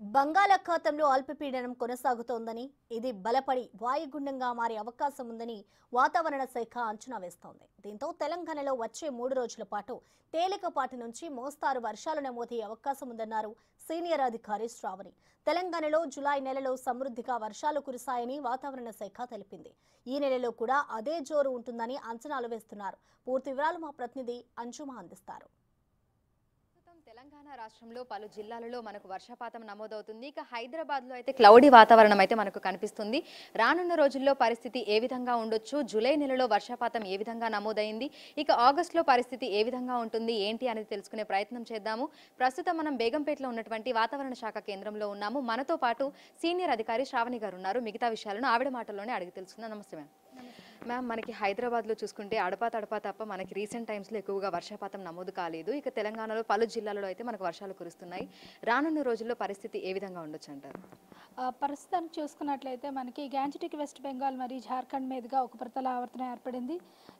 బంగాళాఖాతంలో అల్పపీడనం కొనసాగుతోందని, ఇది బలపడి వాయుగుండంగా మారే అవకాశం ఉందని వాతావరణ శాఖ అంచనా వేస్తోంది. దీంతో తెలంగాణలో వచ్చే 3 రోజుల పాటు తేలికపాటి నుంచి మోస్తారు వర్షాలు నమోదయ్యే అవకాశం ఉందన్నారు సీనియర్ అధికారి శ్రావణి. తెలంగాణలో జులై నెలలో సమృద్ధిగా వర్షాలు కురిశాయని వాతావరణ శాఖ తెలిపింది. ఈ నెలలో కూడా అదే జోరు ఉంటుందని అంచనాలు వేస్తున్నారు. పూర్తి వివరాలు మా ప్రతినిధి అంజుమా అందిస్తారు. తెలంగాణ రాష్ట్రంలో పలు జిల్లాలలో మనకు వర్షపాతం నమోదవుతుంది. ఇక హైదరాబాద్లో అయితే క్లౌడీ వాతావరణం అయితే మనకు కనిపిస్తుంది. రానున్న రోజుల్లో పరిస్థితి ఏ విధంగా ఉండొచ్చు, జూలై నెలలో వర్షపాతం ఏ విధంగా నమోదైంది, ఇక ఆగస్టులో పరిస్థితి ఏ విధంగా ఉంటుంది ఏంటి అనేది తెలుసుకునే ప్రయత్నం చేద్దాము. ప్రస్తుతం మనం బేగంపేటలో ఉన్నటువంటి వాతావరణ శాఖ కేంద్రంలో ఉన్నాము. మనతో పాటు సీనియర్ అధికారి శ్రావణి గారు ఉన్నారు. మిగతా విషయాలను ఆవిడ మాటల్లోనే అడిగి తెలుసుకుందాం. నమస్తే మ్యామ్. మ్యామ్, మనకి హైదరాబాద్లో చూసుకుంటే అడపా తడపా తప్ప మనకి రీసెంట్ టైమ్స్లో ఎక్కువగా వర్షపాతం నమోదు కాలేదు. ఇక తెలంగాణలో పలు జిల్లాలలో అయితే మనకు వర్షాలు కురుస్తున్నాయి. రానున్న రోజుల్లో పరిస్థితి ఏ విధంగా ఉండొచ్చు అంటారు? ప్రస్తుతానికి చూసుకున్నట్లయితే మనకి గ్యాంజెటిక్ వెస్ట్ బెంగాల్ మరియు జార్ఖండ్ మీదుగా ఒక ఉపరితల ఆవర్తనం ఏర్పడింది.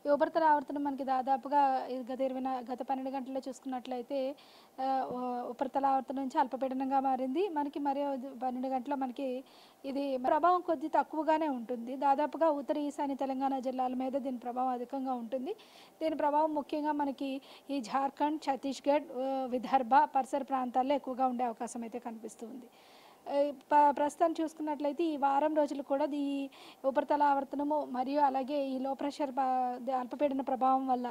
ఈ ఉపరితల ఆవర్తనం మనకి దాదాపుగా గత 12 గంటల్లో చూసుకున్నట్లయితే ఉపరితల ఆవర్తనం నుంచి అల్పపీడనంగా మారింది. మనకి మరియు 12 గంటల మనకి ఇది ప్రభావం కొద్ది తక్కువగానే ఉంటుంది. దాదాపుగా ఉత్తర ఈశాన్య తెలంగాణ జిల్లాల మీద దీని ప్రభావం అధికంగా ఉంటుంది. దీని ప్రభావం ముఖ్యంగా మనకి ఈ జార్ఖండ్, ఛత్తీస్గఢ్, విదర్భ పరిసర ప్రాంతాల్లో ఎక్కువగా ఉండే అవకాశం అయితే కనిపిస్తుంది. ప్రస్తుతం చూసుకున్నట్లయితే ఈ వారం రోజులు కూడా ఈ ఉపరితల ఆవర్తనము మరియు అలాగే ఈ లో ప్రెషర్ అల్పపీడన ప్రభావం వల్ల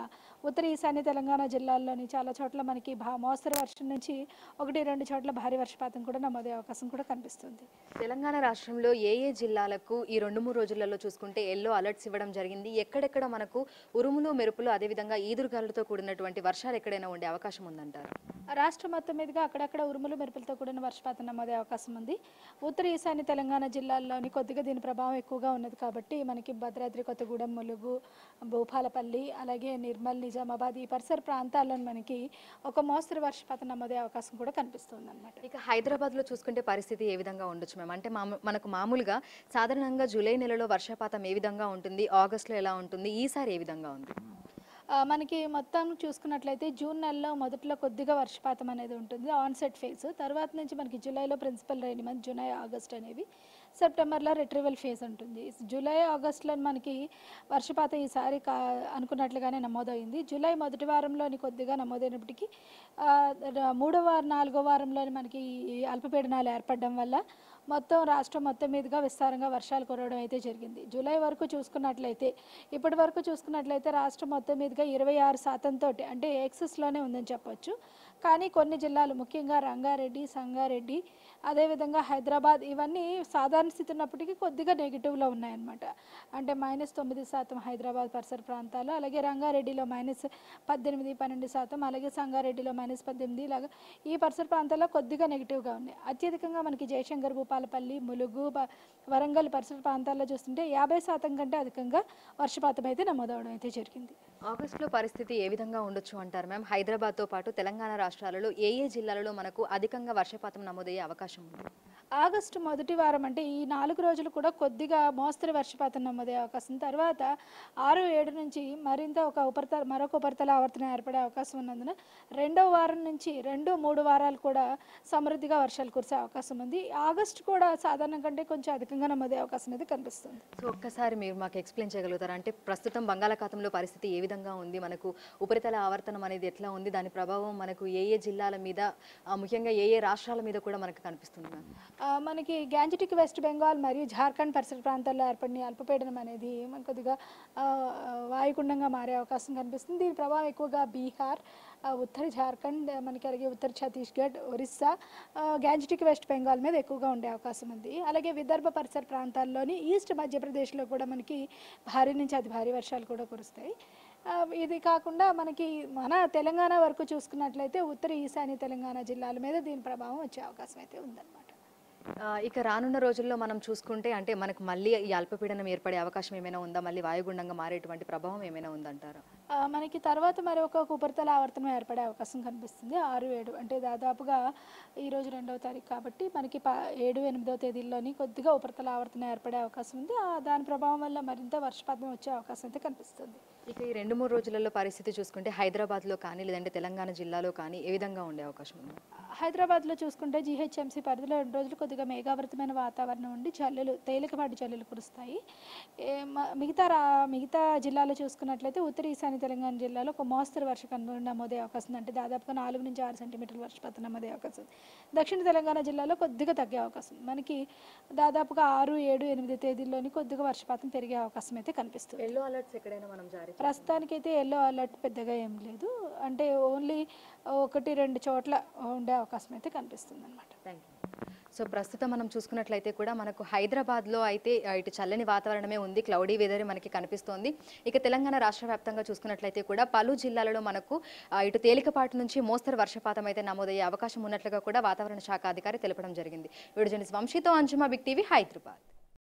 ఉత్తర ఈశాన్య తెలంగాణ జిల్లాల్లోని చాలా చోట్ల మనకి మోస్తరు వర్షం నుంచి 1-2 చోట్ల భారీ వర్షపాతం కూడా నమోదయ్యే అవకాశం కూడా కనిపిస్తుంది. తెలంగాణ రాష్ట్రంలో ఏ జిల్లాలకు ఈ 2-3 రోజులలో చూసుకుంటే ఎల్లో అలర్ట్స్ ఇవ్వడం జరిగింది? ఎక్కడెక్కడ మనకు ఉరుములు, మెరుపులు, అదేవిధంగా ఈదురుగాలులతో కూడినటువంటి వర్షాలు ఎక్కడైనా ఉండే అవకాశం ఉందంటారు? రాష్ట్రం మొత్తం మీదుగా అక్కడక్కడ ఉరుములు, మెరుపులతో కూడిన వర్షపాతం నమోదయ్యే అవకాశం ఉంది. ఉత్తర ఈశాన్య తెలంగాణ జిల్లాల్లోని కొద్దిగా దీని ప్రభావం ఎక్కువగా ఉన్నది కాబట్టి మనకి భద్రాద్రి కొత్తగూడెం, ములుగు, భూపాలపల్లి, అలాగే నిర్మల్, నిజామాబాద్ ఈ పరిసర ప్రాంతాల్లో మనకి ఒక మోస్తరు వర్షపాతం నమోదయ్యే అవకాశం కూడా కనిపిస్తుంది అనమాట. ఇక హైదరాబాద్లో చూసుకుంటే పరిస్థితి ఏ విధంగా ఉండొచ్చు మ్యామ్? అంటే మనకు మామూలుగా సాధారణంగా జూలై నెలలో వర్షపాతం ఏ విధంగా ఉంటుంది, ఆగస్టులో ఎలా ఉంటుంది, ఈసారి ఏ విధంగా ఉంది? మనకి మొత్తం చూసుకున్నట్లయితే జూన్ నెలలో మొదట్లో కొద్దిగా వర్షపాతం అనేది ఉంటుంది, ఆన్సెట్ ఫేజ్. తర్వాత నుంచి మనకి జూలైలో principal rain month, July, August అనేవి. సెప్టెంబర్లో రిట్రీవల్ ఫేజ్ ఉంటుంది. జూలై, ఆగస్టులో మనకి వర్షపాతం ఈసారి అనుకున్నట్లుగానే నమోదైంది. జూలై మొదటి వారంలోని కొద్దిగా నమోదైనప్పటికీ 3వ, 4వ వారంలోని మనకి అల్పపీడనాలు ఏర్పడడం వల్ల మొత్తం రాష్ట్రం మొత్తం మీదుగా విస్తారంగా వర్షాలు కురవడం అయితే జరిగింది. జూలై వరకు చూసుకున్నట్లయితే ఇప్పటి వరకు చూసుకున్నట్లయితే రాష్ట్రం మొత్తం మీదుగా 26% తోటి అంటే ఎక్సెస్లోనే ఉందని చెప్పొచ్చు. కానీ కొన్ని జిల్లాలు ముఖ్యంగా రంగారెడ్డి, సంగారెడ్డి, అదేవిధంగా హైదరాబాద్ ఇవన్నీ సాధారణ స్థితి ఉన్నప్పటికీ కొద్దిగా నెగిటివ్లో ఉన్నాయన్నమాట. అంటే -9% హైదరాబాద్ పరిసర ప్రాంతాలు, అలాగే రంగారెడ్డిలో -18, 12%, అలాగే సంగారెడ్డిలో -18 ఇలాగా ఈ పరిసర ప్రాంతాల్లో కొద్దిగా నెగిటివ్గా ఉన్నాయి. అత్యధికంగా మనకి జయశంకర్, భూపాలపల్లి, ములుగు, వరంగల్ పరిసర ప్రాంతాల్లో చూస్తుంటే 50% కంటే అధికంగా వర్షపాతం అయితే నమోదవడం అయితే జరిగింది. ఆగస్టులో పరిస్థితి ఏ విధంగా ఉండొచ్చు అంటారు మ్యామ్? హైదరాబాద్తో పాటు తెలంగాణ రాష్ట్రాలలో ఏ జిల్లాలలో మనకు అధికంగా వర్షపాతం నమోదయ్యే అవకాశం ఉంది? ఆగస్టు మొదటి వారం అంటే ఈ 4 రోజులు కూడా కొద్దిగా మోస్తరు వర్షపాతం నమోదయ్యే అవకాశం, తర్వాత 6-7 నుంచి మరింత మరొక ఉపరితల ఆవర్తనం ఏర్పడే అవకాశం ఉన్నందున 2వ వారం నుంచి 2-3 వారాలు కూడా సమృద్ధిగా వర్షాలు కురిసే అవకాశం ఉంది. ఆగస్టు కూడా సాధారణం కంటే కొంచెం అధికంగా నమోదయ్యే అవకాశం అనేది కనిపిస్తుంది. సో ఒక్కసారి మీరు మాకు ఎక్స్ప్లెయిన్ చేయగలుగుతారా? అంటే ప్రస్తుతం బంగాళాఖాతంలో పరిస్థితి ఏ విధంగా ఉంది, మనకు ఉపరితల ఆవర్తనం అనేది ఎట్లా ఉంది, దాని ప్రభావం మనకు ఏ జిల్లాల మీద, ముఖ్యంగా ఏ రాష్ట్రాల మీద కూడా మనకు కనిపిస్తుంది? మనకి గ్యాంజెటిక్ వెస్ట్ బెంగాల్ మరియు జార్ఖండ్ పరిసర ప్రాంతాల్లో ఏర్పడిన అల్పపీడనం అనేది మనకు కొద్దిగా వాయుగుండంగా మారే అవకాశం కనిపిస్తుంది. దీని ప్రభావం ఎక్కువగా బీహార్, ఉత్తర జార్ఖండ్, మనకి అలాగే ఉత్తర ఛత్తీస్గఢ్, ఒరిస్సా, గ్యాంజెటిక్ వెస్ట్ బెంగాల్ మీద ఎక్కువగా ఉండే అవకాశం ఉంది. అలాగే విదర్భ పరిసర ప్రాంతాల్లోని ఈస్ట్ మధ్యప్రదేశ్లో కూడా మనకి భారీ నుంచి అతి భారీ వర్షాలు కూడా కురుస్తాయి. ఇది కాకుండా మనకి మన తెలంగాణ వరకు చూసుకున్నట్లయితే ఉత్తర ఈశాన్య తెలంగాణ జిల్లాల మీద దీని ప్రభావం వచ్చే అవకాశం అయితే ఉందన్నమాట. ఇక రానున్న రోజుల్లో మనం చూసుకుంటే అంటే మనకు మళ్ళీ ఈ అల్పపీడనం ఏర్పడే అవకాశం ఏమైనా ఉందా? మళ్ళీ వాయుగుండంగా మారేటువంటి ప్రభావం ఏమైనా ఉందంటారా? మనకి తర్వాత మరి ఒక ఉపరితల ఆవర్తనం ఏర్పడే అవకాశం కనిపిస్తుంది 6-7 అంటే దాదాపుగా ఈరోజు 2వ తారీఖు కాబట్టి మనకి 7-8వ తేదీల్లోని కొద్దిగా ఉపరితల ఆవర్తనం ఏర్పడే అవకాశం ఉంది. దాని ప్రభావం వల్ల మరింత వర్షపాతం వచ్చే అవకాశం అయితే కనిపిస్తుంది. ఇక ఈ 2-3 రోజులలో పరిస్థితి చూసుకుంటే హైదరాబాద్లో కానీ లేదంటే తెలంగాణ జిల్లాలో కానీ ఏ విధంగా ఉండే అవకాశం ఉంది? హైదరాబాద్లో చూసుకుంటే జీహెచ్ఎంసీ పరిధిలో 2 రోజులు కొద్దిగా మేఘావృతమైన వాతావరణం ఉండి తేలికపాటి జల్లులు కురుస్తాయి. మిగతా జిల్లాలో చూసుకున్నట్లయితే ఉత్తర ఈశాన్య తెలంగాణ జిల్లాలో ఒక మోస్తరు వర్షపాతం నమోదయ్యే అవకాశం ఉంది. అంటే దాదాపుగా 4-6 సెంటీమీటర్ల వర్షపాతం నమోదయ్యే అవకాశం ఉంది. దక్షిణ తెలంగాణ జిల్లాలో కొద్దిగా తగ్గే అవకాశం ఉంది. మనకి దాదాపుగా 6, 7, 8 తేదీల్లోని కొద్దిగా వర్షపాతం పెరిగే అవకాశం అయితే కనిపిస్తుంది. ఎల్లో అలర్ట్స్ ఎక్కడైనా మనం జారీ ప్రస్తుతానికైతే ఎల్లో అలర్ట్ పెద్దగా ఏం లేదు. అంటే ఓన్లీ 1-2 చోట్ల ఉండే అవకాశం అయితే కనిపిస్తుంది అనమాట. Thank you. సో ప్రస్తుతం మనం చూసుకున్నట్లయితే కూడా మనకు హైదరాబాద్లో అయితే ఇటు చల్లని వాతావరణమే ఉంది, క్లౌడీ వెదర్ మనకి కనిపిస్తోంది. ఇక తెలంగాణ రాష్ట్ర వ్యాప్తంగా చూసుకున్నట్లయితే కూడా పలు జిల్లాలలో మనకు ఇటు తేలికపాటి నుంచి మోస్తరు వర్షపాతం అయితే నమోదయ్యే అవకాశం ఉన్నట్లుగా కూడా వాతావరణ శాఖ అధికారి తెలపడం జరిగింది. వీడియో జర్నలిస్ట్ వంశీతో అంజుమా, బిగ్ టీవీ, హైదరాబాద్.